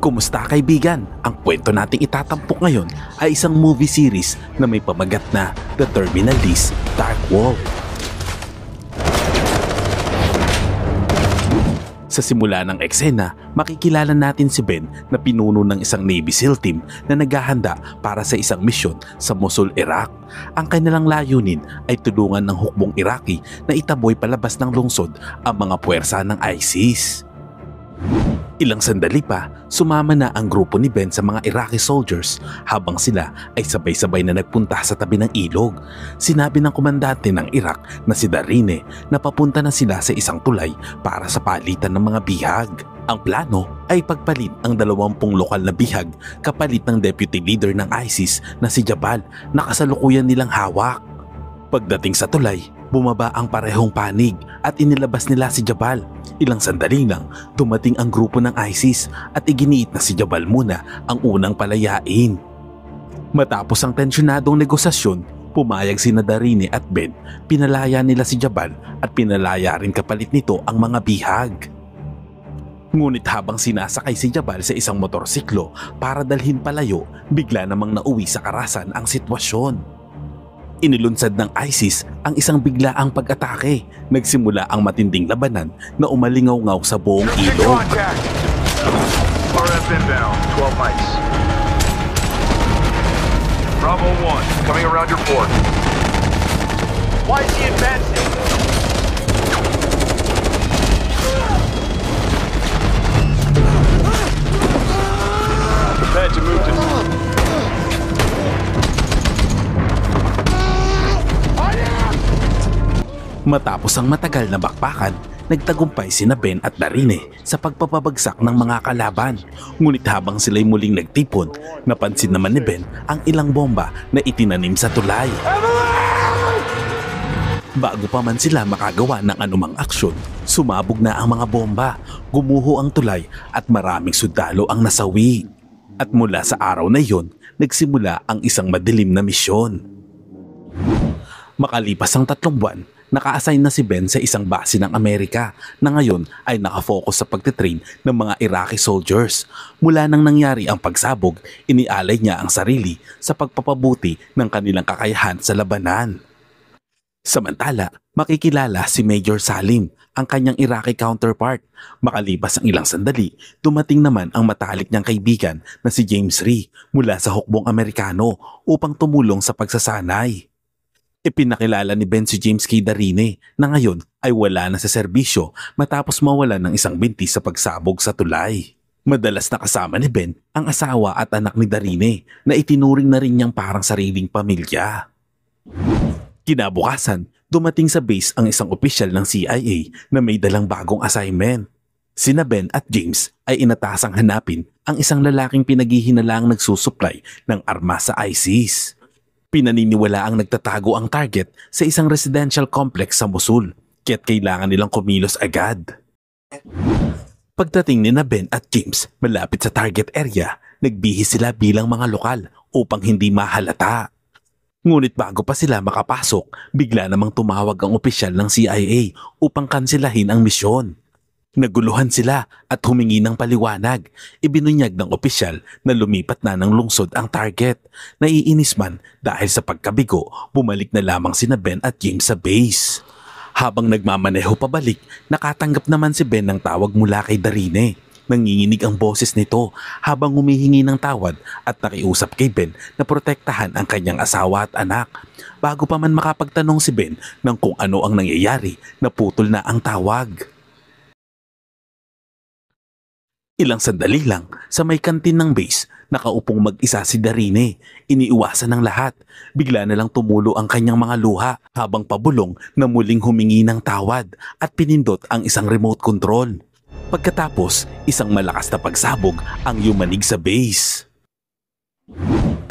Kumusta kaibigan? Ang kwento nating itatampok ngayon ay isang movie series na may pamagat na The Terminal List Dark World. Sa simula ng eksena, makikilala natin si Ben na pinuno ng isang Navy SEAL team na naghahanda para sa isang misyon sa Mosul, Iraq. Ang kanilang layunin ay tulungan ng hukbong Iraqi na itaboy palabas ng lungsod ang mga puwersa ng ISIS. Ilang sandali pa, sumama na ang grupo ni Ben sa mga Iraqi soldiers habang sila ay sabay-sabay na nagpunta sa tabi ng ilog. Sinabi ng komandante ng Iraq na si Darine na papunta na sila sa isang tulay para sa palitan ng mga bihag. Ang plano ay pagpalit ang 20 lokal na bihag kapalit ng deputy leader ng ISIS na si Jabal na kasalukuyan nilang hawak. Pagdating sa tulay, bumaba ang parehong panig at inilabas nila si Jabal. Ilang sandali lang, dumating ang grupo ng ISIS at iginiit na si Jabal muna ang unang palayain. Matapos ang tensyonadong negosasyon, pumayag sina Darine at Ben. Pinalaya nila si Jabal at pinalaya rin kapalit nito ang mga bihag. Ngunit habang sinasakay si Jabal sa isang motorsiklo para dalhin palayo, bigla namang nauwi sa karasan ang sitwasyon. Inilunsad ng ISIS ang isang biglaang pag-atake. Nagsimula ang matinding labanan na umalingaw-ngaw sa buong ilog. RF inbound, 12 mics. Bravo 1, coming around your port. Why is he advancing? Prepare to move to... Matapos ang matagal na bakbakan, nagtagumpay sina Ben at Darine sa pagpapabagsak ng mga kalaban. Ngunit habang sila'y muling nagtipon, napansin naman ni Ben ang ilang bomba na itinanim sa tulay. Bago pa man sila makagawa ng anumang aksyon, sumabog na ang mga bomba, gumuho ang tulay at maraming sundalo ang nasawi. At mula sa araw na iyon, nagsimula ang isang madilim na misyon. Makalipas ang 3 buwan, naka-assign na si Ben sa isang base ng Amerika na ngayon ay nakafocus sa pagtitrain ng mga Iraqi soldiers. Mula nang nangyari ang pagsabog, inialay niya ang sarili sa pagpapabuti ng kanilang kakayahan sa labanan. Samantala, makikilala si Major Salim, ang kanyang Iraqi counterpart. Makalipas ang ilang sandali, dumating naman ang matalik niyang kaibigan na si James Ree mula sa hukbong Amerikano upang tumulong sa pagsasanay. Ipinakilala ni Ben si James kay Darine na ngayon ay wala na sa serbisyo matapos mawalan ng isang binti sa pagsabog sa tulay. Madalas nakasama ni Ben ang asawa at anak ni Darine na itinuring na rin niyang parang sariling pamilya. Kinabukasan, dumating sa base ang isang opisyal ng CIA na may dalang bagong assignment. Sina Ben at James ay inatasang hanapin ang isang lalaking pinaghihinalaang nagsusupply ng armas sa ISIS. Pinaniniwala ang nagtatago ang target sa isang residential complex sa Mosul, kaya't kailangan nilang kumilos agad. Pagdating ni na Ben at James malapit sa target area, nagbihis sila bilang mga lokal upang hindi mahalata. Ngunit bago pa sila makapasok, bigla namang tumawag ang opisyal ng CIA upang kansilahin ang misyon. Naguluhan sila at humingi ng paliwanag. Ibinunyag ng opisyal na lumipat na ng lungsod ang target. Naiinis man dahil sa pagkabigo, bumalik na lamang sina Ben at James sa base. Habang nagmamaneho pabalik, nakatanggap naman si Ben ng tawag mula kay Darine. Nanginginig ang boses nito habang humihingi ng tawad at nakiusap kay Ben na protektahan ang kanyang asawa at anak. Bago pa man makapagtanong si Ben ng kung ano ang nangyayari, naputol na ang tawag. Ilang sandali lang, sa may kantin ng base, nakaupong mag-isa si Darine. Iniiwasan ng lahat. Bigla na lang tumulo ang kanyang mga luha habang pabulong na muling humingi ng tawad at pinindot ang isang remote control. Pagkatapos, isang malakas na pagsabog ang yumanig sa base.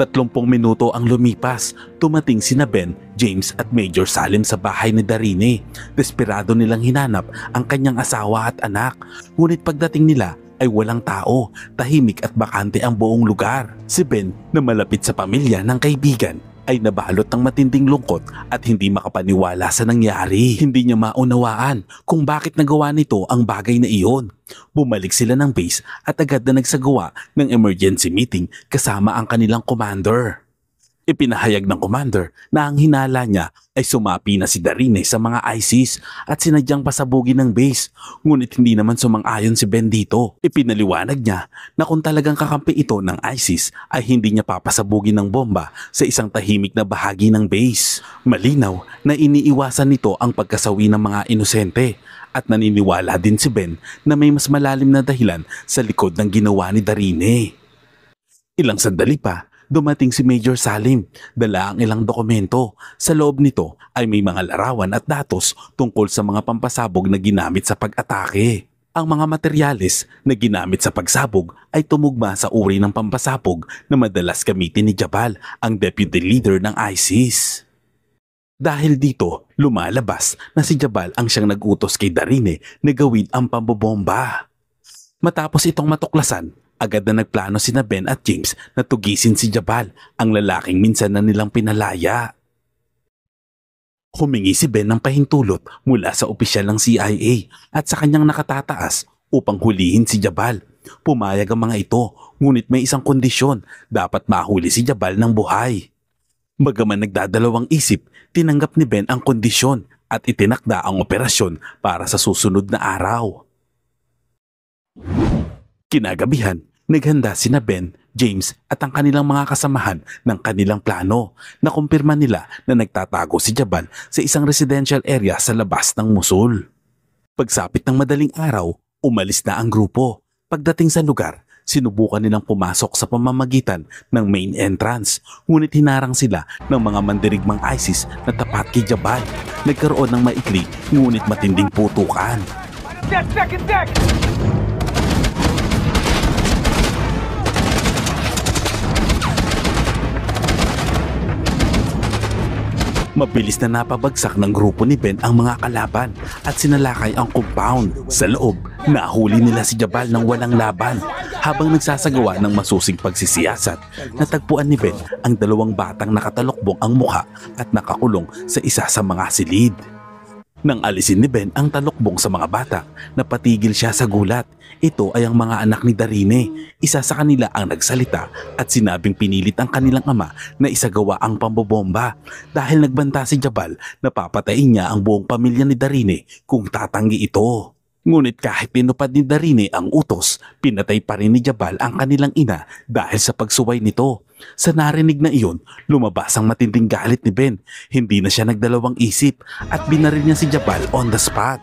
30 minuto ang lumipas, tumating sina Ben, James at Major Salim sa bahay ni Darine. Desperado nilang hinanap ang kanyang asawa at anak. Ngunit pagdating nila, ay walang tao, tahimik at bakante ang buong lugar. Si Ben na malapit sa pamilya ng kaibigan ay nabalot ng matinding lungkot at hindi makapaniwala sa nangyari. Hindi niya maunawaan kung bakit nagawa nito ang bagay na iyon. Bumalik sila ng base at agad na nagsagawa ng emergency meeting kasama ang kanilang commander. Ipinahayag ng commander na ang hinala niya ay sumapi na si Darine sa mga ISIS at sinadyang pasabugin ng base, ngunit hindi naman sumang-ayon si Ben dito. Ipinaliwanag niya na kung talagang kakampi ito ng ISIS ay hindi niya papasabugin ng bomba sa isang tahimik na bahagi ng base. Malinaw na iniiwasan nito ang pagkasawi ng mga inosente at naniniwala din si Ben na may mas malalim na dahilan sa likod ng ginawa ni Darine. Ilang sandali pa, dumating si Major Salim, dala ang ilang dokumento. Sa loob nito ay may mga larawan at datos tungkol sa mga pampasabog na ginamit sa pag-atake. Ang mga materyales na ginamit sa pagsabog ay tumugma sa uri ng pampasabog na madalas gamitin ni Jabal, ang deputy leader ng ISIS. Dahil dito, lumalabas na si Jabal ang siyang nag-utos kay Darine na gawin ang pambobomba. Matapos itong matuklasan, agad na nagplano sina Ben at James na tugisin si Jabal, ang lalaking minsan na nilang pinalaya. Humingi si Ben ng pahintulot mula sa opisyal ng CIA at sa kanyang nakatataas upang hulihin si Jabal. Pumayag ang mga ito, ngunit may isang kondisyon: dapat mahuli si Jabal ng buhay. Bagaman nagdadalawang isip, tinanggap ni Ben ang kondisyon at itinakda ang operasyon para sa susunod na araw. Kinagabihan, naghanda sina Ben, James at ang kanilang mga kasamahan ng kanilang plano. Nakumpirma nila na nagtatago si Jabal sa isang residential area sa labas ng Mosul. Pagsapit ng madaling araw, umalis na ang grupo. Pagdating sa lugar, sinubukan nilang pumasok sa pamamagitan ng main entrance, ngunit hinarang sila ng mga mandirigmang ISIS na tapat kay Jabal. Nagkaroon ng maikli ngunit matinding putukan. Deck! Mabilis na napabagsak ng grupo ni Ben ang mga kalaban at sinalakay ang compound. Sa loob, nahuli nila si Jabal ng walang laban. Habang nagsasagawa ng masusing pagsisiyasat, natagpuan ni Ben ang dalawang batang nakatalokbong ang mukha at nakakulong sa isa sa mga silid. Nang alisin ni Ben ang talokbong sa mga bata, napatigil siya sa gulat. Ito ay ang mga anak ni Darine. Isa sa kanila ang nagsalita at sinabing pinilit ang kanilang ama na isagawa ang pambobomba dahil nagbanta si Jabal na papatayin niya ang buong pamilya ni Darine kung tatanggi ito. Ngunit kahit tinupad ni Darine ang utos, pinatay pa rin ni Jabal ang kanilang ina dahil sa pagsuway nito. Sa narinig na iyon, lumabas ang matinding galit ni Ben. Hindi na siya nagdalawang isip at binaril niya si Jabal on the spot.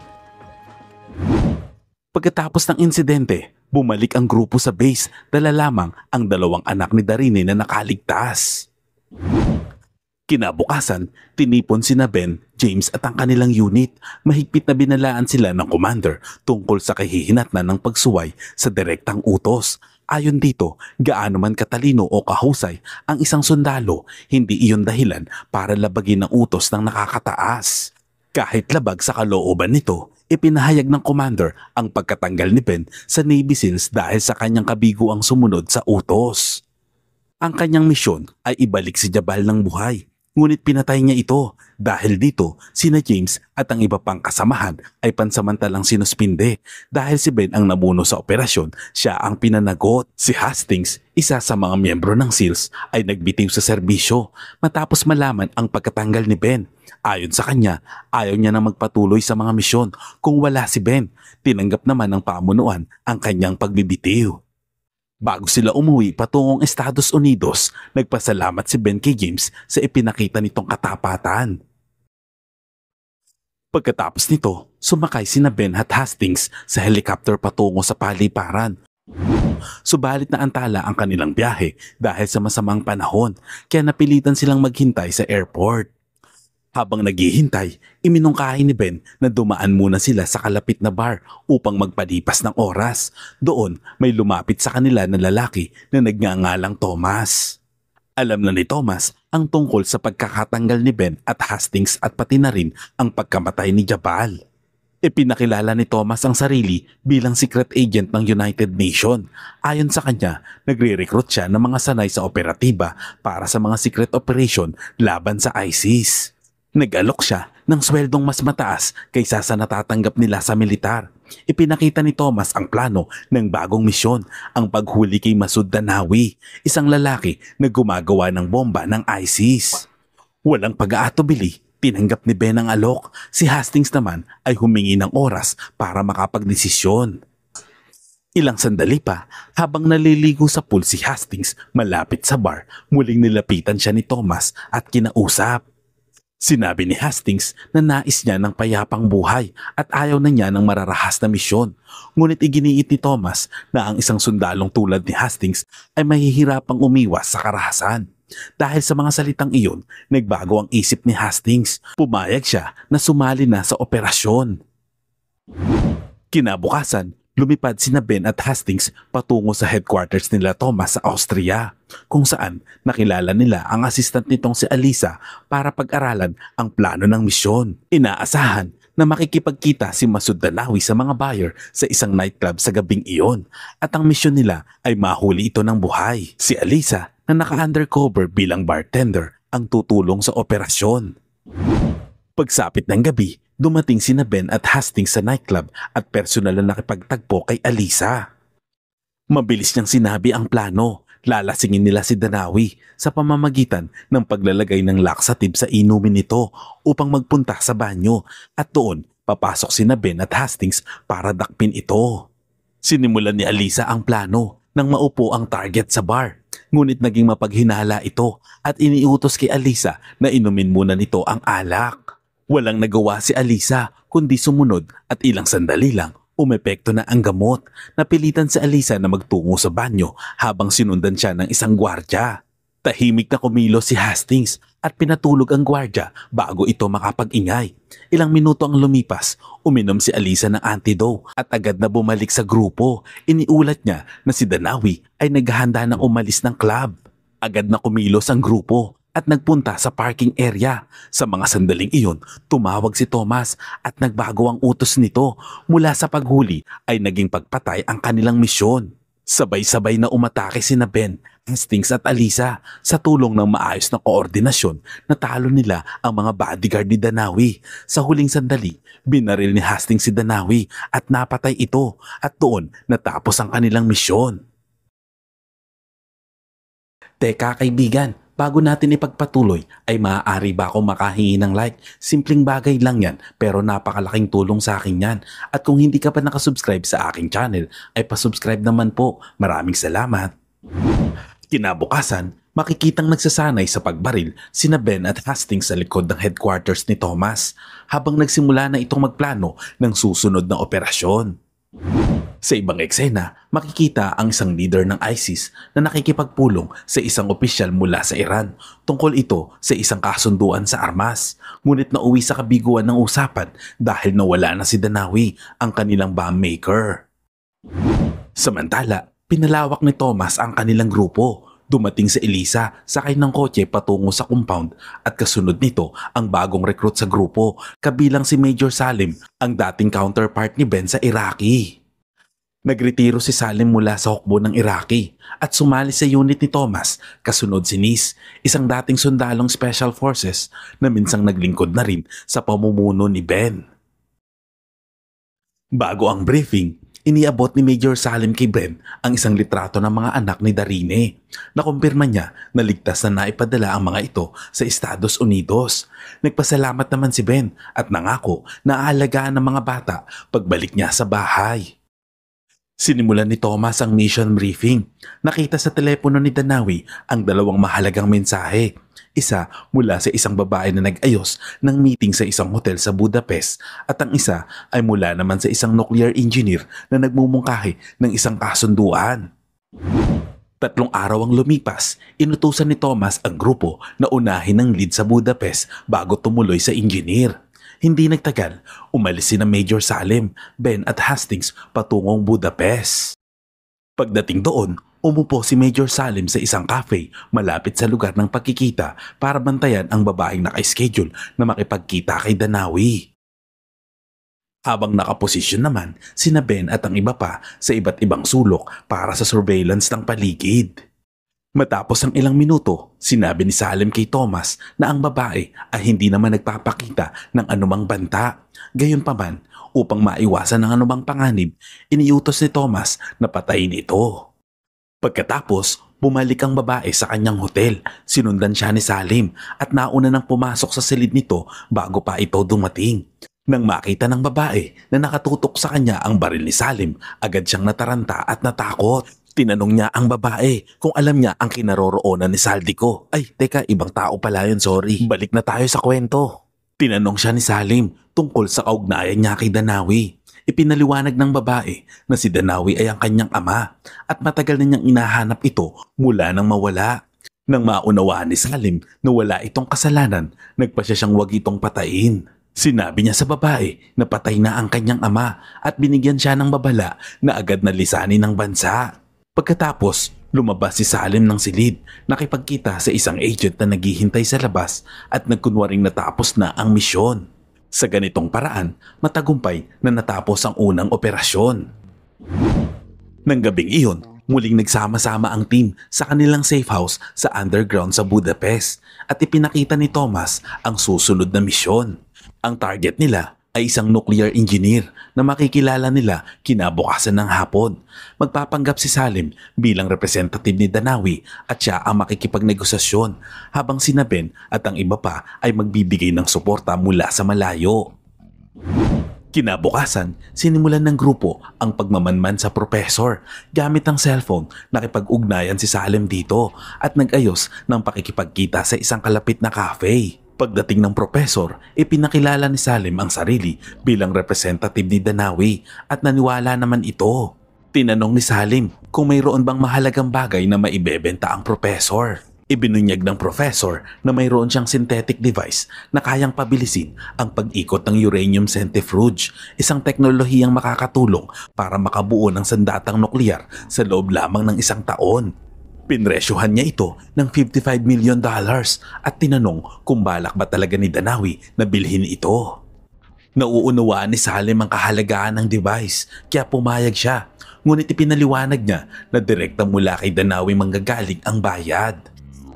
Pagkatapos ng insidente, bumalik ang grupo sa base, dala lamang ang dalawang anak ni Darine na nakaligtas. Kinabukasan, tinipon sina Ben, James at ang kanilang unit. Mahigpit na binalaan sila ng commander tungkol sa kahihinatnan ng pagsuway sa direktang utos. Ayon dito, gaano man katalino o kahusay ang isang sundalo, hindi iyon dahilan para labagin ang utos ng nakakataas. Kahit labag sa kalooban nito, ipinahayag ng commander ang pagkatanggal ni Ben sa Navy SEALs dahil sa kanyang kabiguang sumunod sa utos. Ang kanyang misyon ay ibalik si Jabal ng buhay. Ngunit pinatay niya ito. Dahil dito, sina James at ang iba pang kasamahan ay pansamantalang sinuspinde. Dahil si Ben ang namuno sa operasyon, siya ang pinanagot. Si Hastings, isa sa mga miyembro ng SEALs, ay nagbitiw sa serbisyo matapos malaman ang pagkatanggal ni Ben. Ayon sa kanya, ayaw niya na magpatuloy sa mga misyon kung wala si Ben. Tinanggap naman ng pamunuan ang kanyang pagbibitiw. Bago sila umuwi patungong Estados Unidos, nagpasalamat si Ben kay James sa ipinakita nitong katapatan. Pagkatapos nito, sumakay sina Ben at Hastings sa helicopter patungo sa paliparan. Subalit na antala ang kanilang biyahe dahil sa masamang panahon, kaya napilitan silang maghintay sa airport. Habang naghihintay, iminungkahi ni Ben na dumaan muna sila sa kalapit na bar upang magpalipas ng oras. Doon may lumapit sa kanila na lalaki na nagngangalang Thomas. Alam na ni Thomas ang tungkol sa pagkakatanggal ni Ben at Hastings at pati na rin ang pagkamatay ni Jabal. Ipinakilala ni Thomas ang sarili bilang secret agent ng United Nations. Ayon sa kanya, nagre-recruit siya ng mga sanay sa operatiba para sa mga secret operation laban sa ISIS. Nag-alok siya ng sweldong mas mataas kaysa sa natatanggap nila sa militar. Ipinakita ni Thomas ang plano ng bagong misyon, ang paghuli kay Masood Danawi, isang lalaki na gumagawa ng bomba ng ISIS. Walang pag-aatubili, tinanggap ni Ben ang alok. Si Hastings naman ay humingi ng oras para makapagdesisyon. Ilang sandali pa, habang naliligo sa pool si Hastings malapit sa bar, muling nilapitan siya ni Thomas at kinausap. Sinabi ni Hastings na nais niya ng payapang buhay at ayaw na niya ng mararahas na misyon. Ngunit iginiit ni Thomas na ang isang sundalong tulad ni Hastings ay mahihirapang umiwas sa karahasan. Dahil sa mga salitang iyon, nagbago ang isip ni Hastings. Pumayag siya na sumali na sa operasyon. Kinabukasan, lumipad sina Ben at Hastings patungo sa headquarters nila Thomas sa Austria, kung saan nakilala nila ang assistant nitong si Alisa para pag-aralan ang plano ng misyon. Inaasahan na makikipagkita si Masood Danawi sa mga buyer sa isang nightclub sa gabing iyon at ang misyon nila ay mahuli ito ng buhay. Si Alisa na naka-undercover bilang bartender ang tutulong sa operasyon. Pagsapit ng gabi, dumating sina Ben at Hastings sa nightclub at personal na nakipagtagpo kay Alisa. Mabilis niyang sinabi ang plano. Lalasingin nila si Danawi sa pamamagitan ng paglalagay ng laxative sa inumin nito upang magpunta sa banyo at doon papasok sina Ben at Hastings para dakpin ito. Sinimulan ni Alisa ang plano nang maupo ang target sa bar. Ngunit naging mapaghinala ito at iniutos kay Alisa na inumin muna nito ang alak. Walang nagawa si Alisa kundi sumunod at ilang sandali lang umepekto na ang gamot. Napilitan si Alisa na magtungo sa banyo habang sinundan siya ng isang gwardya. Tahimik na kumilos si Hastings at pinatulog ang gwardya bago ito makapag-ingay. Ilang minuto ang lumipas, uminom si Alisa ng antidote at agad na bumalik sa grupo. Iniulat niya na si Danawi ay naghahanda ng umalis ng club. Agad na kumilos ang grupo at nagpunta sa parking area. Sa mga sandaling iyon, tumawag si Thomas at nagbago ang utos nito. Mula sa paghuli ay naging pagpatay ang kanilang misyon. Sabay-sabay na umatake sina Ben, Hastings at Alisa. Sa tulong ng maayos na koordinasyon, natalo nila ang mga bodyguard ni Danawi. Sa huling sandali, binaril ni Hastings si Danawi at napatay ito at doon natapos ang kanilang misyon. Teka kaibigan, bago natin ipagpatuloy ay maaari ba akong makahingi ng like? Simpleng bagay lang yan pero napakalaking tulong sa akin yan. At kung hindi ka pa nakasubscribe sa aking channel ay pasubscribe naman po. Maraming salamat. Kinabukasan, makikitang nagsasanay sa pagbaril sina Ben at Hastings sa likod ng headquarters ni Thomas habang nagsimula na itong magplano ng susunod na operasyon. Sa ibang eksena, makikita ang isang leader ng ISIS na nakikipagpulong sa isang opisyal mula sa Iran tungkol ito sa isang kasunduan sa armas. Ngunit nauwi sa kabiguan ng usapan dahil nawala na si Danawi, ang kanilang bomb maker. Samantala, pinalawak ni Thomas ang kanilang grupo. Dumating si Elisa sakay ng kotse patungo sa compound at kasunod nito ang bagong recruit sa grupo kabilang si Major Salim, ang dating counterpart ni Ben sa Iraqi. Nagretiro si Salim mula sa hukbo ng Iraqi at sumali sa unit ni Thomas. Kasunod si Nis, isang dating sundalong special forces na minsang naglingkod na rin sa pamumuno ni Ben. Bago ang briefing, iniabot ni Major Salim kay Ben ang isang litrato ng mga anak ni Darine. Nakumpirma niya na ligtas na naipadala ang mga ito sa Estados Unidos. Nagpasalamat naman si Ben at nangako na aalagaan ng mga bata pagbalik niya sa bahay. Sinimulan ni Thomas ang mission briefing. Nakita sa telepono ni Danawi ang dalawang mahalagang mensahe. Isa mula sa isang babae na nag-ayos ng meeting sa isang hotel sa Budapest at ang isa ay mula naman sa isang nuclear engineer na nagmumungkahi ng isang kasunduan. 3 araw ang lumipas, inutusan ni Thomas ang grupo na unahin ng lead sa Budapest bago tumuloy sa engineer. Hindi nagtagal, umalis sina Major Salim, Ben at Hastings patungong Budapest. Pagdating doon, umupo si Major Salim sa isang cafe malapit sa lugar ng pagkikita para bantayan ang babaeng naka-schedule na makipagkita kay Danawi. Habang nakaposisyon naman sina Ben at ang iba pa sa iba't ibang sulok para sa surveillance ng paligid. Matapos ang ilang minuto, sinabi ni Salim kay Thomas na ang babae ay hindi naman nagpapakita ng anumang banta. Gayunpaman, upang maiwasan ng anumang panganib, iniutos ni Thomas na patayin ito. Pagkatapos, bumalik ang babae sa kanyang hotel. Sinundan siya ni Salim at nauna nang pumasok sa silid nito bago pa ito dumating. Nang makita ng babae na nakatutok sa kanya ang baril ni Salim, agad siyang nataranta at natakot. Tinanong niya ang babae kung alam niya ang kinaroroonan ni Saldico. Ay, teka, ibang tao pala yun, sorry. Balik na tayo sa kwento. Tinanong siya ni Salim tungkol sa kaugnayan niya kay Danawi. Ipinaliwanag ng babae na si Danawi ay ang kanyang ama at matagal na niyang inahanap ito mula nang mawala. Nang maunawaan ni Salim na wala itong kasalanan, nagpasya siyang wag itong patayin. Sinabi niya sa babae na patay na ang kanyang ama at binigyan siya ng babala na agad na lisanin ng bansa. Pagkatapos, lumabas si Salim ng silid, nakipagkita sa isang agent na naghihintay sa labas at nagkunwaring natapos na ang misyon. Sa ganitong paraan, matagumpay na natapos ang unang operasyon. Nang gabing iyon, muling nagsama-sama ang team sa kanilang safe house sa underground sa Budapest at ipinakita ni Thomas ang susunod na misyon. Ang target nila ay isang nuclear engineer na makikilala nila kinabukasan ng hapon. Magpapanggap si Salim bilang representative ni Danawi at siya ang makikipagnegosasyon habang sina Ben at ang iba pa ay magbibigay ng suporta mula sa malayo. Kinabukasan, sinimulan ng grupo ang pagmamanman sa professor. Gamit ang cellphone, nakipag-ugnayan si Salim dito at nag-ayos ng pakikipagkita sa isang kalapit na cafe. Pagdating ng professor, ipinakilala ni Salim ang sarili bilang representative ni Danawi at naniwala naman ito. Tinanong ni Salim kung mayroon bang mahalagang bagay na maibebenta ang professor. Ibinunyag ng professor na mayroon siyang synthetic device na kayang pabilisin ang pag-ikot ng uranium centrifuge, isang teknolohiyang makakatulong para makabuo ng sandatang nuklear sa loob lamang ng isang taon. Pinresyohan niya ito ng $55 million at tinanong kung balak ba talaga ni Danawi na bilhin ito. Nauunawaan ni Salim ang kahalagahan ng device kaya pumayag siya, ngunit ipinaliwanag niya na direkta mula kay Danawi manggagaling ang bayad.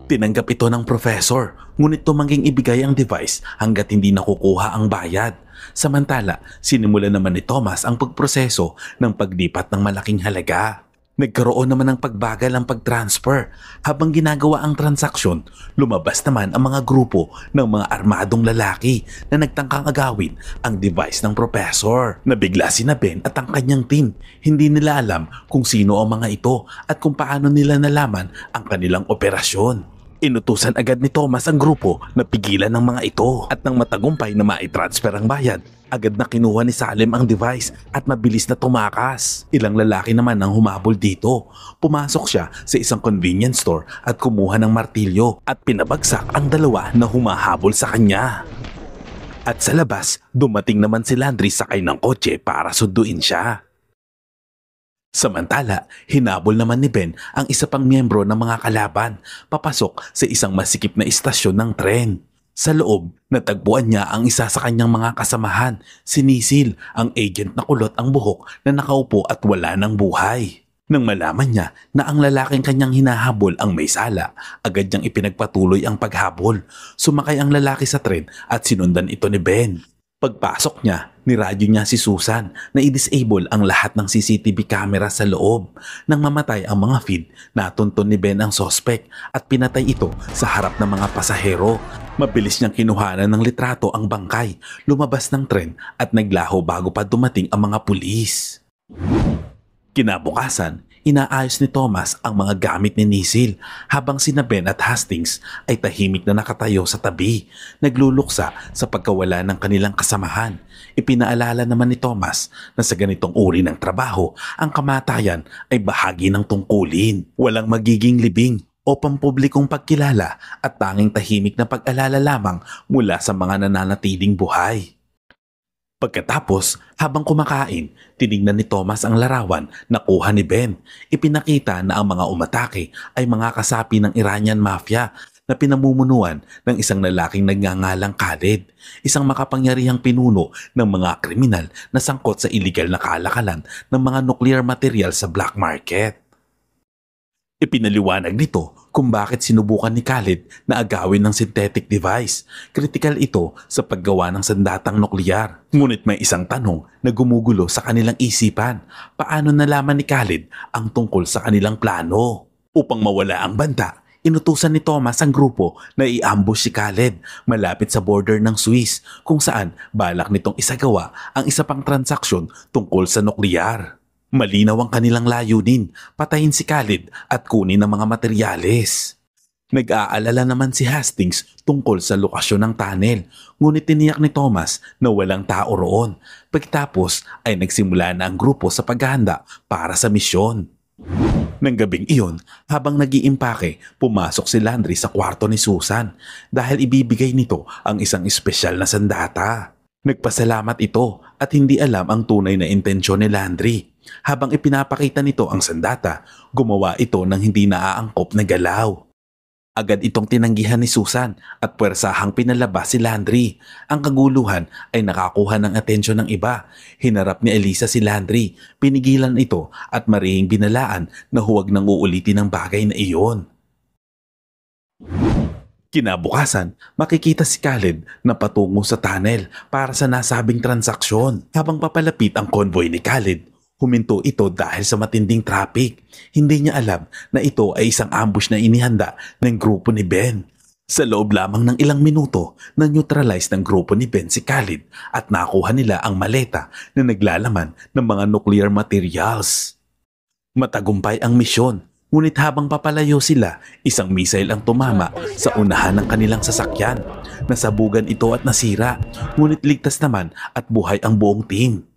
Tinanggap ito ng professor, ngunit tumangging ibigay ang device hanggat hindi nakukuha ang bayad. Samantala, sinimulan naman ni Thomas ang pagproseso ng paglipat ng malaking halaga. Nagkaroon naman ng pagbagal ang pag-transfer. Habang ginagawa ang transaksyon, lumabas naman ang mga grupo ng mga armadong lalaki na nagtangkang agawin ang device ng professor. Nabigla si Ben at ang kanyang team. Hindi nila alam kung sino ang mga ito at kung paano nila nalaman ang kanilang operasyon. Inutusan agad ni Thomas ang grupo na pigilan ng mga ito at nang matagumpay na maitransfer ang bayad, agad na kinuha ni Salim ang device at mabilis na tumakas. Ilang lalaki naman ang humabol dito. Pumasok siya sa isang convenience store at kumuha ng martilyo at pinabagsak ang dalawa na humahabol sa kanya. At sa labas, dumating naman si Landry sakay ng kotse para sunduin siya. Samantala, hinabol naman ni Ben ang isa pang miyembro ng mga kalaban papasok sa isang masikip na istasyon ng tren. Sa loob, natagpuan niya ang isa sa kanyang mga kasamahan, si Nisil, ang agent na kulot ang buhok na nakaupo at wala ng buhay. Nang malaman niya na ang lalaking kanyang hinahabol ang may sala, agad niyang ipinagpatuloy ang paghabol. Sumakay ang lalaki sa tren at sinundan ito ni Ben. Pagpasok niya, niradyo niya si Susan na i-disable ang lahat ng CCTV camera sa loob. Nang mamatay ang mga feed, natuntun ni Ben ang sospek at pinatay ito sa harap ng mga pasahero. Mabilis niyang kinuhanan ng litrato ang bangkay, lumabas ng tren at naglaho bago pa dumating ang mga pulis. Kinabukasan, inaayos ni Thomas ang mga gamit ni Nisil habang sina Ben at Hastings ay tahimik na nakatayo sa tabi, nagluluksa sa pagkawala ng kanilang kasamahan. Ipinaalala naman ni Thomas na sa ganitong uri ng trabaho, ang kamatayan ay bahagi ng tungkulin. Walang magiging libing o pampublikong pagkilala at tanging tahimik na pag-alala lamang mula sa mga nananatiling buhay. Pagkatapos, habang kumakain, tinignan ni Thomas ang larawan na kuha ni Ben. Ipinakita na ang mga umatake ay mga kasapi ng Iranian Mafia na pinamumunuan ng isang lalaking nagngangalang Khaled, isang makapangyarihang pinuno ng mga kriminal na sangkot sa illegal na kalakalan ng mga nuclear material sa black market. Ipinaliwanag nito kung bakit sinubukan ni Khaled na agawin ng synthetic device. Kritikal ito sa paggawa ng sandatang nuklear. Ngunit may isang tanong na gumugulo sa kanilang isipan. Paano nalaman ni Khaled ang tungkol sa kanilang plano? Upang mawala ang banta, inutusan ni Thomas ang grupo na i-ambush si Khaled malapit sa border ng Swiss kung saan balak nitong isagawa ang isa pang transaksyon tungkol sa nuklear. Malinaw ang kanilang layunin, patayin si Khaled at kunin ang mga materyales. Nag-aalala naman si Hastings tungkol sa lokasyon ng tunnel, ngunit tiniyak ni Thomas na walang tao roon. Pagkatapos ay nagsimula na ang grupo sa paghahanda para sa misyon. Nang gabing iyon, habang nag-iimpake, pumasok si Landry sa kwarto ni Susan dahil ibibigay nito ang isang espesyal na sandata. Nagpasalamat ito at hindi alam ang tunay na intensyon ni Landry. Habang ipinapakita nito ang sandata, gumawa ito ng hindi naaangkop na galaw. Agad itong tinanggihan ni Susan at puwersahang pinalabas si Landry. Ang kaguluhan ay nakakuha ng atensyon ng iba. Hinarap ni Elisa si Landry, pinigilan ito at marihing binalaan na huwag nang uulitin ang bagay na iyon. Kinabukasan, makikita si Khaled na patungo sa tunnel para sa nasabing transaksyon. Habang papalapit ang convoy ni Khaled, huminto ito dahil sa matinding traffic. Hindi niya alam na ito ay isang ambush na inihanda ng grupo ni Ben. Sa loob lamang ng ilang minuto, na-neutralize ng grupo ni Ben si Khaled at nakuha nila ang maleta na naglalaman ng mga nuclear materials. Matagumpay ang misyon, ngunit habang papalayo sila, isang missile ang tumama sa unahan ng kanilang sasakyan. Nasabugan ito at nasira, ngunit ligtas naman at buhay ang buong team.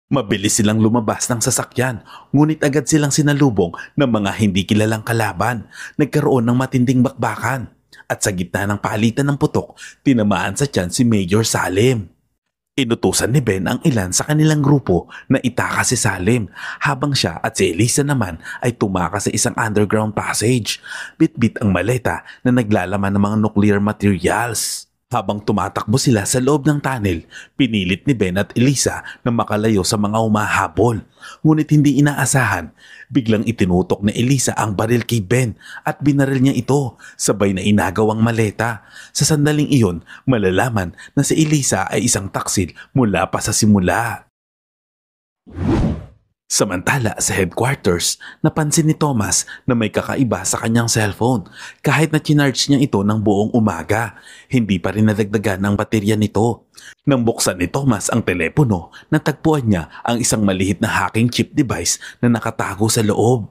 Mabilis silang lumabas ng sasakyan, ngunit agad silang sinalubong ng mga hindi kilalang kalaban. Nagkaroon ng matinding bakbakan at sa gitna ng palitan ng putok, tinamaan sa tiyan si Major Salim. Inutusan ni Ben ang ilan sa kanilang grupo na itakas si Salim habang siya at si Elisa naman ay tumakas sa isang underground passage. Bit-bit ang maleta na naglalaman ng mga nuclear materials. Habang tumatakbo sila sa loob ng tunnel, pinilit ni Ben at Elisa na makalayo sa mga umahabol. Ngunit hindi inaasahan, biglang itinutok ni Elisa ang baril kay Ben at binaril niya ito, sabay na inagaw ang maleta. Sa sandaling iyon, malalaman na si Elisa ay isang taksil mula pa sa simula. Samantala sa headquarters, napansin ni Thomas na may kakaiba sa kanyang cellphone. Kahit na chinarge niya ito ng buong umaga, hindi pa rin nadagdagan ng baterya nito. Nang buksan ni Thomas ang telepono, natagpuan niya ang isang malihit na hacking chip device na nakatago sa loob.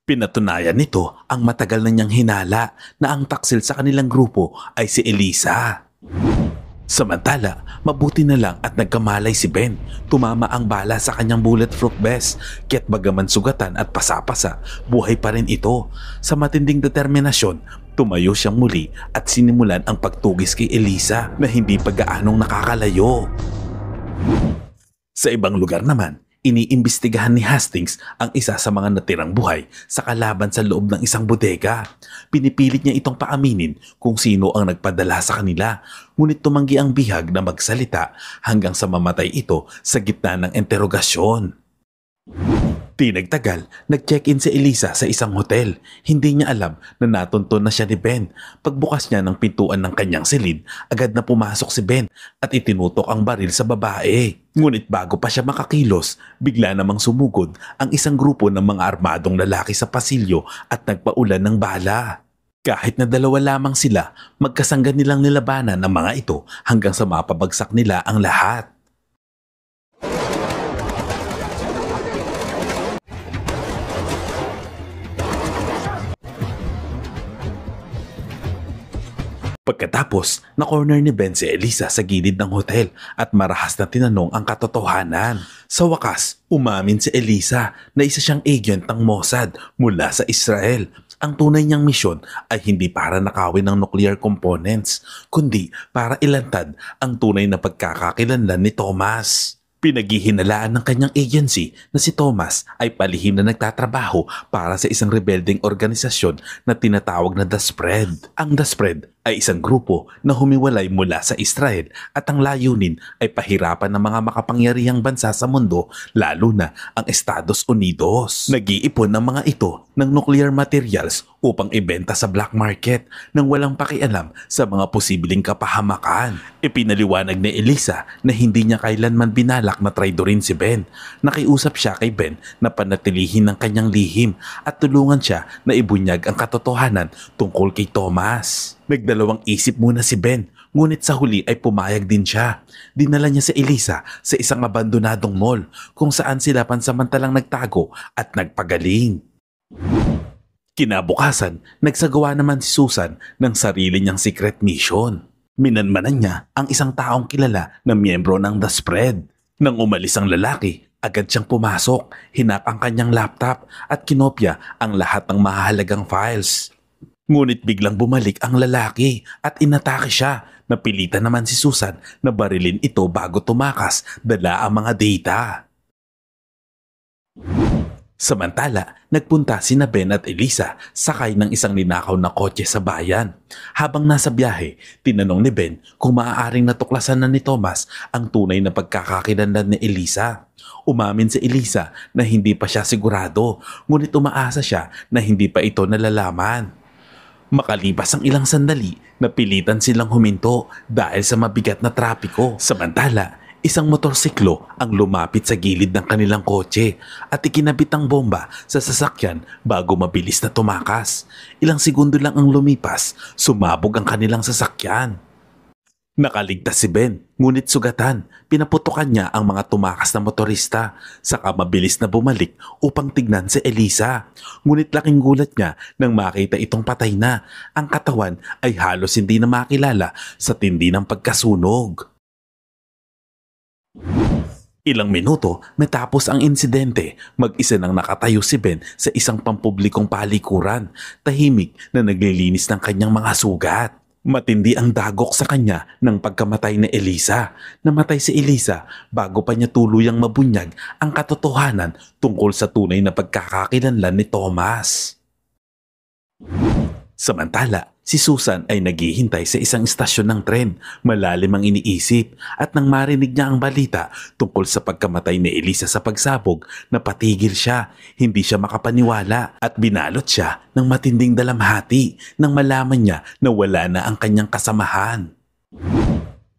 Pinatunayan nito ang matagal na niyang hinala na ang taksil sa kanilang grupo ay si Elisa. Samantala, mabuti na lang at nagkamalay si Ben. Tumama ang bala sa kanyang bulletproof vest, kaya't bagaman sugatan at pasapasa, buhay pa rin ito. Sa matinding determinasyon, tumayo siyang muli at sinimulan ang pagtugis kay Elisa na hindi pa gaanong nakakalayo. Sa ibang lugar naman, iniimbestigahan ni Hastings ang isa sa mga natirang buhay sa kalaban sa loob ng isang bodega. Pinipilit niya itong paaminin kung sino ang nagpadala sa kanila, ngunit tumanggi ang bihag na magsalita hanggang sa mamatay ito sa gitna ng interogasyon. Di nagtagal, nag-check-in si Elisa sa isang hotel. Hindi niya alam na natunton na siya ni Ben. Pagbukas niya ng pintuan ng kanyang silid, agad na pumasok si Ben at itinutok ang baril sa babae. Ngunit bago pa siya makakilos, bigla namang sumugod ang isang grupo ng mga armadong lalaki sa pasilyo at nagpaulan ng bala. Kahit na dalawa lamang sila, magkasangga nilang nilabanan ng mga ito hanggang sa mapabagsak nila ang lahat. Pagkatapos, na-corner ni Ben si Elisa sa gilid ng hotel at marahas na tinanong ang katotohanan. Sa wakas, umamin si Elisa na isa siyang agent ng Mossad mula sa Israel. Ang tunay niyang misyon ay hindi para nakawin ng nuclear components, kundi para ilantad ang tunay na pagkakakilanlan ni Thomas. Pinaghihinalaan ng kanyang agency na si Thomas ay palihim na nagtatrabaho para sa isang rebelding organisasyon na tinatawag na The Spread. Ang The Spread ay isang grupo na humiwalay mula sa Israel at ang layunin ay pahirapan ng mga makapangyarihang bansa sa mundo, lalo na ang Estados Unidos. Nag-iipon ng mga ito ng nuclear materials upang ibenta sa black market nang walang pakialam sa mga posibleng kapahamakan. Ipinaliwanag ni Elisa na hindi niya kailanman binalak na traidorin si Ben. Nakiusap siya kay Ben na panatilihin ng kanyang lihim at tulungan siya na ibunyag ang katotohanan tungkol kay Thomas. Nagdalawang isip muna si Ben, ngunit sa huli ay pumayag din siya. Dinala niya si Elisa sa isang abandonadong mall kung saan sila pansamantalang nagtago at nagpagaling. Kinabukasan, nagsagawa naman si Susan ng sarili niyang secret mission. Minanmanan niya ang isang taong kilala na miyembro ng The Spread. Nang umalis ang lalaki, agad siyang pumasok, hinap ang kanyang laptop at kinopya ang lahat ng mahalagang files. Ngunit biglang bumalik ang lalaki at inatake siya. Napilitan naman si Susan na barilin ito bago tumakas, dala ang mga data. Samantala, nagpunta sina Ben at Elisa sakay ng isang ninakaw na kotse sa bayan. Habang nasa biyahe, tinanong ni Ben kung maaaring natuklasan na ni Thomas ang tunay na pagkakakilanlan ni Elisa. Umamin si Elisa na hindi pa siya sigurado, ngunit umaasa siya na hindi pa ito nalalaman. Makalipas ang ilang sandali, napilitan silang huminto dahil sa mabigat na trapiko. Samantala, isang motorsiklo ang lumapit sa gilid ng kanilang kotse at ikinabit ang bomba sa sasakyan bago mabilis na tumakas. Ilang segundo lang ang lumipas, sumabog ang kanilang sasakyan. Nakaligtas si Ben, ngunit sugatan. Pinaputukan niya ang mga tumakas na motorista, saka mabilis na bumalik upang tignan si Elisa. Ngunit laking gulat niya nang makita itong patay na. Ang katawan ay halos hindi na makilala sa tindi ng pagkasunog. Ilang minuto matapos ang insidente, mag-isa nang nakatayo si Ben sa isang pampublikong palikuran, tahimik na naglilinis ng kanyang mga sugat. Matindi ang dagok sa kanya ng pagkamatay ni Elisa. Namatay si Elisa bago pa niya tuluyang mabunyag ang katotohanan tungkol sa tunay na pagkakakilanlan ni Thomas. Samantala, si Susan ay naghihintay sa isang istasyon ng tren. Malalim ang iniisip at nang marinig niya ang balita tungkol sa pagkamatay ni Elisa sa pagsabog, napatigil siya. Hindi siya makapaniwala at binalot siya ng matinding dalamhati nang malaman niya na wala na ang kanyang kasamahan.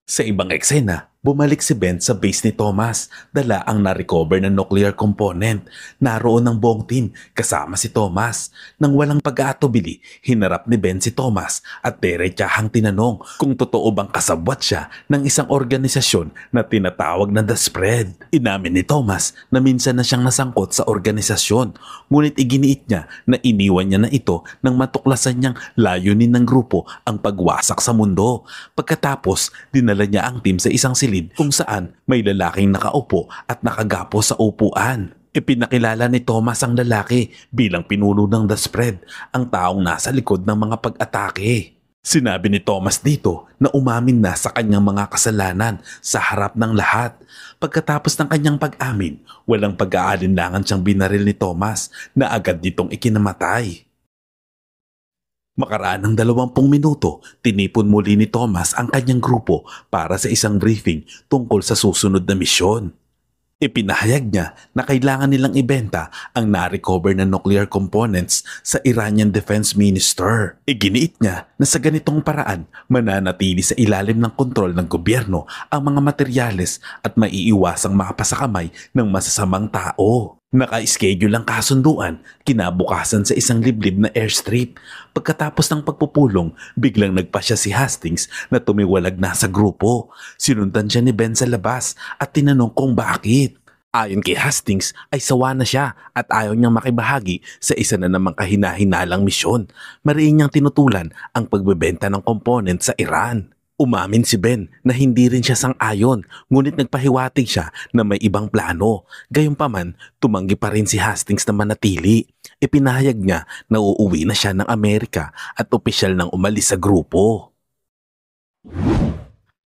Sa ibang eksena, bumalik si Ben sa base ni Thomas, dala ang na-recover na nuclear component. Naroon ang buong team kasama si Thomas. Nang walang pag-aatubili, hinarap ni Ben si Thomas at diretsahang tinanong kung totoo bang kasabwat siya ng isang organisasyon na tinatawag na The Spread. Inamin ni Thomas na minsan na siyang nasangkot sa organisasyon, ngunit iginiit niya na iniwan niya na ito nang matuklasan niyang layunin ng grupo ang pagwasak sa mundo. Pagkatapos, dinala niya ang team sa isang silid kung saan may lalaking nakaupo at nakagapo sa upuan. Ipinakilala ni Thomas ang lalaki bilang pinuno ng The Spread, ang taong nasa likod ng mga pag-atake. Sinabi ni Thomas dito na umamin na sa kanyang mga kasalanan sa harap ng lahat. Pagkatapos ng kanyang pag-amin, walang pag-aalinlangan siyang binaril ni Thomas na agad nitong ikinamatay. Makaraan ng 20 minuto, tinipon muli ni Thomas ang kanyang grupo para sa isang briefing tungkol sa susunod na misyon. Ipinahayag niya na kailangan nilang ibenta ang na-recover na nuclear components sa Iranian Defense Minister. Iginiit niya na sa ganitong paraan, mananatili sa ilalim ng kontrol ng gobyerno ang mga materyales at maiiwasang mapasakamay ng masasamang tao. Naka-schedule ang kasunduan kinabukasan sa isang liblib na airstrip. Pagkatapos ng pagpupulong, biglang nagpasya si Hastings na tumiwalag na sa grupo. Sinundan siya ni Ben sa labas at tinanong kung bakit. Ayon kay Hastings ay sawa na siya at ayaw niyang makibahagi sa isa na namang kahina-hinalang misyon. Mariin niyang tinutulan ang pagbebenta ng component sa Iran. Umamin si Ben na hindi rin siya sang-ayon, ngunit nagpahiwatig siya na may ibang plano. Gayunpaman, tumanggi pa rin si Hastings na manatili. Ipinahayag niya na uuwi na siya ng Amerika at opisyal nang umalis sa grupo.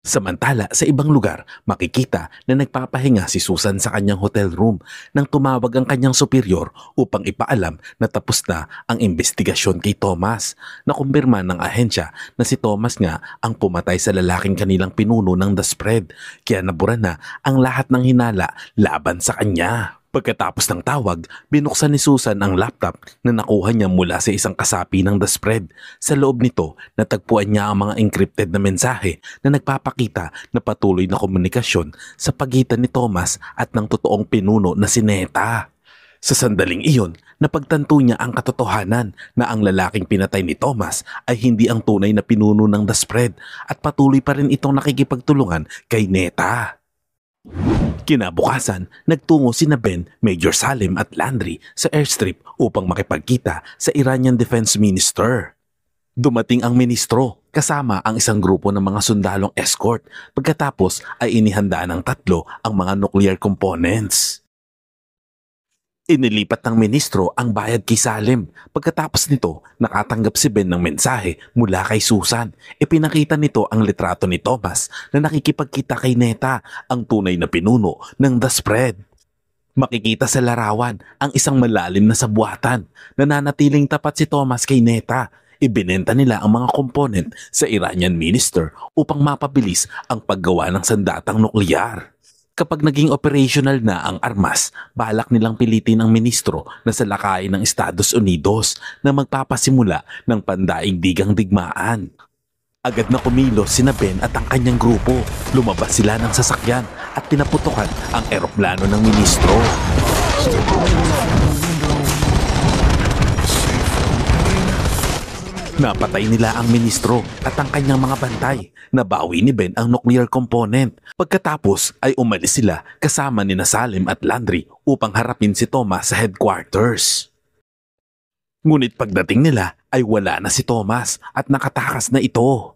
Samantala, sa ibang lugar, makikita na nagpapahinga si Susan sa kanyang hotel room nang tumawag ang kanyang superior upang ipaalam na tapos na ang investigasyon kay Thomas. Nakumpirma ng ahensya na si Thomas nga ang pumatay sa lalaking kanilang pinuno ng The Spread, kaya nabura na ang lahat ng hinala laban sa kanya. Pagkatapos ng tawag, binuksan ni Susan ang laptop na nakuha niya mula sa isang kasapi ng The Spread. Sa loob nito, natagpuan niya ang mga encrypted na mensahe na nagpapakita na patuloy na komunikasyon sa pagitan ni Thomas at ng totoong pinuno na si Neta. Sa sandaling iyon, napagtanto niya ang katotohanan na ang lalaking pinatay ni Thomas ay hindi ang tunay na pinuno ng The Spread at patuloy pa rin itong nakikipagtulungan kay Neta. Kinabukasan, nagtungo sina Ben, Major Salim at Landry sa airstrip upang makipagkita sa Iranian Defense Minister. Dumating ang ministro kasama ang isang grupo ng mga sundalong escort, pagkatapos ay inihanda ng tatlo ang mga nuclear components. Inilipat ng ministro ang bayad kay Salim. Pagkatapos nito, nakatanggap si Ben ng mensahe mula kay Susan. Ipinakita nito ang litrato ni Thomas na nakikipagkita kay Neta, ang tunay na pinuno ng The Spread. Makikita sa larawan ang isang malalim na sabuatan. Nananatiling tapat si Thomas kay Neta. Ibinenta nila ang mga component sa Iranian minister upang mapabilis ang paggawa ng sandatang nuklear. Kapag naging operational na ang armas, balak nilang pilitin ang ministro na salakayin ng Estados Unidos na magpapasimula ng pandaigdigang digmaan. Agad na kumilos sina Ben at ang kanyang grupo. Lumabas sila ng sasakyan at pinaputukan ang eroplano ng ministro. Napatay nila ang ministro at ang kanyang mga bantay. Nabawi ni Ben ang nuclear component. Pagkatapos ay umalis sila kasama ni Salim at Landry upang harapin si Thomas sa headquarters. Ngunit pagdating nila ay wala na si Thomas at nakatakas na ito.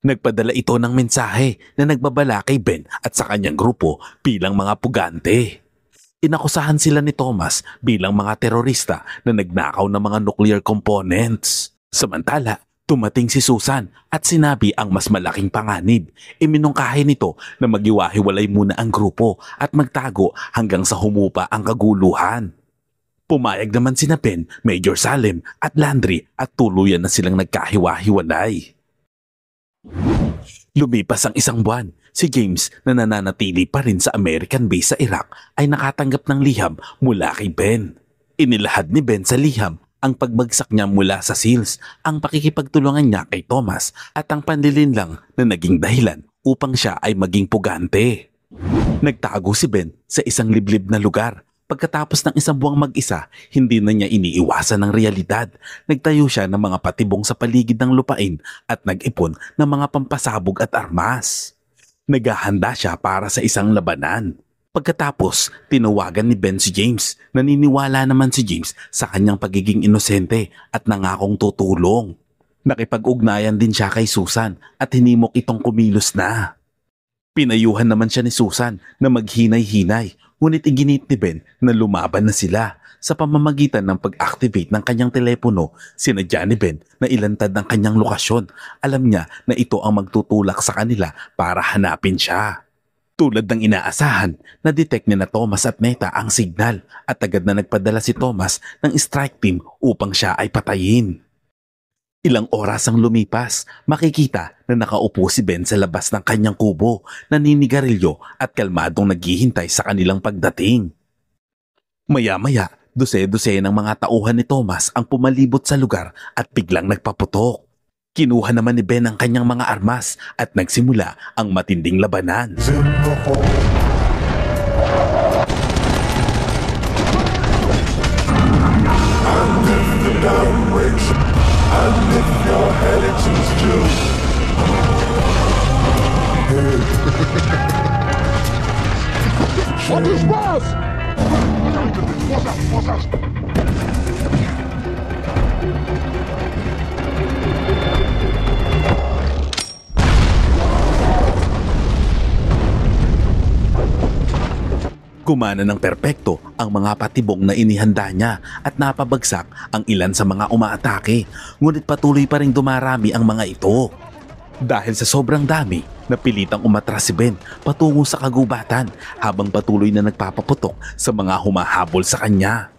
Nagpadala ito ng mensahe na nagbabala kay Ben at sa kanyang grupo bilang mga pugante. Inakusahan sila ni Thomas bilang mga terorista na nagnakaw ng mga nuclear components. Samantala, tumating si Susan at sinabi ang mas malaking panganib. Iminungkahi nito na magiwahiwalay muna ang grupo at magtago hanggang sa humupa ang kaguluhan. Pumayag naman sina Ben, Major Salim at Landry at tuluyan na silang nagkahiwa-hiwalay. Lumipas ang isang buwan. Si James na nananatili pa rin sa American base sa Iraq ay nakatanggap ng liham mula kay Ben. Inilahad ni Ben sa liham ang pagbagsak niya mula sa SEALs, ang pakikipagtulungan niya kay Thomas at ang panlilinlang na naging dahilan upang siya ay maging pugante. Nagtago si Ben sa isang liblib na lugar. Pagkatapos ng isang buwang mag-isa, hindi na niya iniiwasan ng realidad. Nagtayo siya ng mga patibong sa paligid ng lupain at nag-ipon ng mga pampasabog at armas. Naghahanda siya para sa isang labanan. Pagkatapos, tinawagan ni Ben si James. Naniniwala naman si James sa kanyang pagiging inosente at nangakong tutulong. Nakipag-ugnayan din siya kay Susan at hinimok itong kumilos na. Pinayuhan naman siya ni Susan na maghinay-hinay, ngunit iginit ni Ben na lumaban na sila. Sa pamamagitan ng pag-activate ng kanyang telepono, sinadya ni Ben na ilantad ng kanyang lokasyon. Alam niya na ito ang magtutulak sa kanila para hanapin siya. Tulad ng inaasahan, na-detect ni na Thomas at Neta ang signal at agad na nagpadala si Thomas ng strike team upang siya ay patayin. Ilang oras ang lumipas, makikita na nakaupo si Ben sa labas ng kanyang kubo, naninigarilyo at kalmadong naghihintay sa kanilang pagdating. Maya-maya, dose-dose ng mga tauhan ni Thomas ang pumalibot sa lugar at biglang nagpaputok. Kinuha naman ni Ben ang kanyang mga armas at nagsimula ang matinding labanan. Gumana ng perpekto ang mga patibong na inihanda niya at napabagsak ang ilan sa mga umaatake, ngunit patuloy pa ring dumarami ang mga ito. Dahil sa sobrang dami, napilitang umatras si Ben patungo sa kagubatan habang patuloy na nagpapaputok sa mga humahabol sa kanya.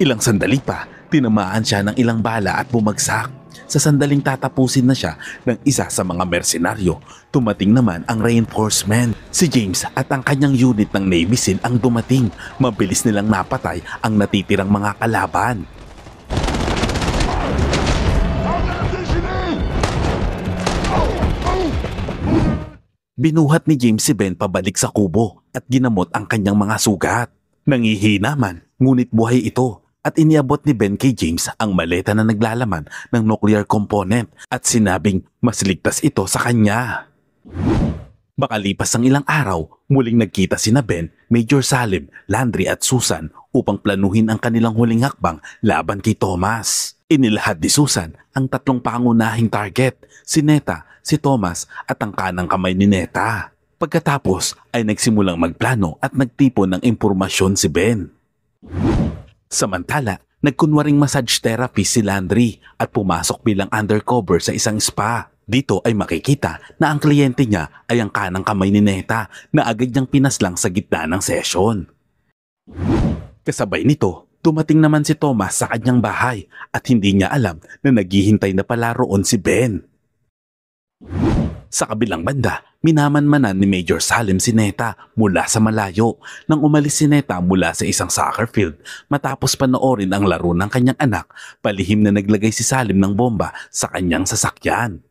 Ilang sandali pa, tinamaan siya ng ilang bala at bumagsak. Sa sandaling tatapusin na siya ng isa sa mga mersenaryo, tumating naman ang reinforcement. Si James at ang kanyang unit ng Navy SEAL ang dumating. Mabilis nilang napatay ang natitirang mga kalaban. Binuhat ni James si Ben pabalik sa kubo at ginamot ang kanyang mga sugat. Nangihina man, ngunit buhay ito at iniabot ni Ben kay James ang maleta na naglalaman ng nuclear component at sinabing mas ligtas ito sa kanya. Makalipas ang ilang araw, muling nagkita sina Ben, Major Salim, Landry at Susan upang planuhin ang kanilang huling hakbang laban kay Thomas. Inilahad ni Susan ang tatlong pangunahing target, si Neta, si Thomas at ang kanang kamay ni Neta. Pagkatapos ay nagsimulang magplano at nagtipon ng impormasyon si Ben. Samantala, nagkunwaring massage therapist si Landry at pumasok bilang undercover sa isang spa. Dito ay makikita na ang kliyente niya ay ang kanang kamay ni Neta na agad niyang pinaslang sa gitna ng session. Kasabay nito, dumating naman si Thomas sa kanyang bahay at hindi niya alam na naghihintay na pala roon si Ben. Sa kabilang banda, minamanmanan ni Major Salim si Neta mula sa malayo nang umalis si Neta mula sa isang soccer field matapos panoorin ang laro ng kanyang anak, palihim na naglagay si Salim ng bomba sa kanyang sasakyan.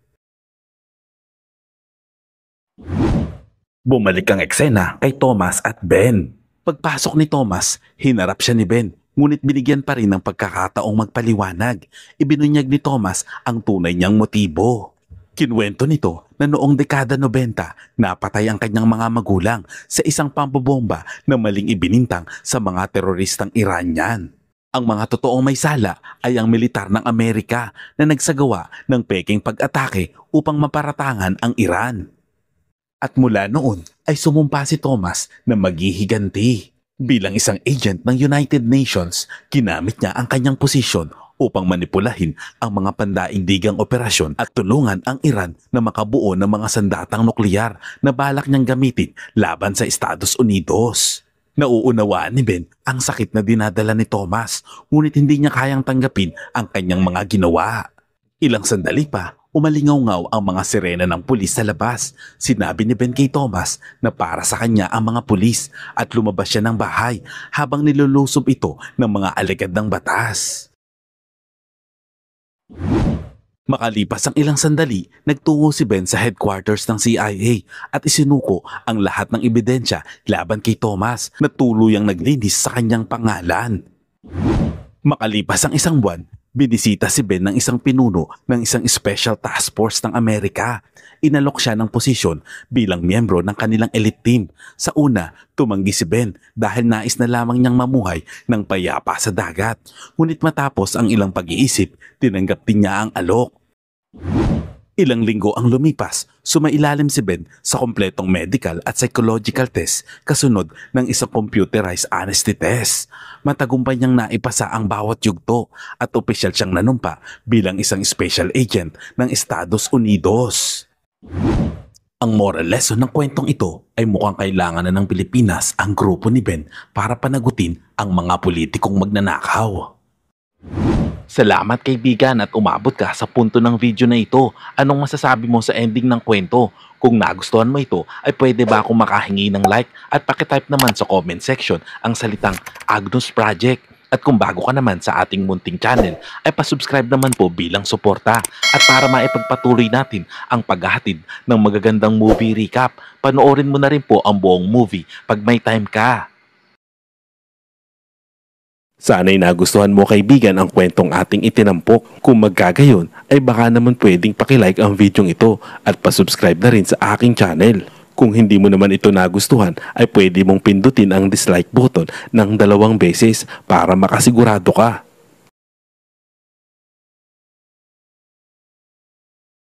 Bumalik ang eksena kay Thomas at Ben. Pagpasok ni Thomas, hinarap siya ni Ben, ngunit binigyan pa rin ng pagkakataong magpaliwanag. Ibinunyag ni Thomas ang tunay niyang motibo. Kinwento nito na noong dekada 90, napatay ang kanyang mga magulang sa isang pambobomba na maling ibinintang sa mga teroristang Iranian. Ang mga totoong may sala ay ang militar ng Amerika na nagsagawa ng peking pag-atake upang maparatangan ang Iran. At mula noon ay sumumpa si Thomas na maghihiganti. Bilang isang agent ng United Nations, ginamit niya ang kanyang posisyon upang manipulahin ang mga pandaigdigang operasyon at tulungan ang Iran na makabuo ng mga sandatang nukleyar na balak niyang gamitin laban sa Estados Unidos. Nauunawaan ni Ben ang sakit na dinadala ni Thomas, ngunit hindi niya kayang tanggapin ang kanyang mga ginawa. Ilang sandali pa, umalingaw-ngaw ang mga sirena ng pulis sa labas. Sinabi ni Ben kay Thomas na para sa kanya ang mga pulis at lumabas siya ng bahay habang nilulusob ito ng mga alagad ng batas. Makalipas ang ilang sandali, nagtungo si Ben sa headquarters ng CIA at isinuko ang lahat ng ebidensya laban kay Thomas na tuluyang naglinis sa kanyang pangalan. Makalipas ang isang buwan, binisita si Ben ng isang pinuno ng isang Special Task Force ng Amerika. Inalok siya ng posisyon bilang miyembro ng kanilang elite team. Sa una, tumanggi si Ben dahil nais na lamang niyang mamuhay ng payapa sa dagat. Ngunit matapos ang ilang pag-iisip, tinanggap din niya ang alok. Ilang linggo ang lumipas, sumailalim si Ben sa kompletong medical at psychological test kasunod ng isang computerized honesty test. Matagumpay niyang naipasa ang bawat yugto at opisyal siyang nanumpa bilang isang special agent ng Estados Unidos. Ang moral lesson ng kwentong ito ay mukhang kailangan na ng Pilipinas ang grupo ni Ben para panagutin ang mga politikong magnanakaw. Salamat kaibigan at umabot ka sa punto ng video na ito. Anong masasabi mo sa ending ng kwento? Kung nagustuhan mo ito, ay pwede ba akong makahingi ng like at pakitype naman sa comment section ang salitang Agnus Project. At kung bago ka naman sa ating munting channel, ay pasubscribe naman po bilang suporta. At para maipagpatuloy natin ang paghahatid ng magagandang movie recap, panoorin mo na rin po ang buong movie pag may time ka. Sana'y nagustuhan mo kaibigan ang kwentong ating itinampok. Kung magkagayon, ay baka naman pwedeng pakilike ang video ito at pasubscribe na rin sa aking channel. Kung hindi mo naman ito nagustuhan, ay pwede mong pindutin ang dislike button ng 2 beses para makasigurado ka.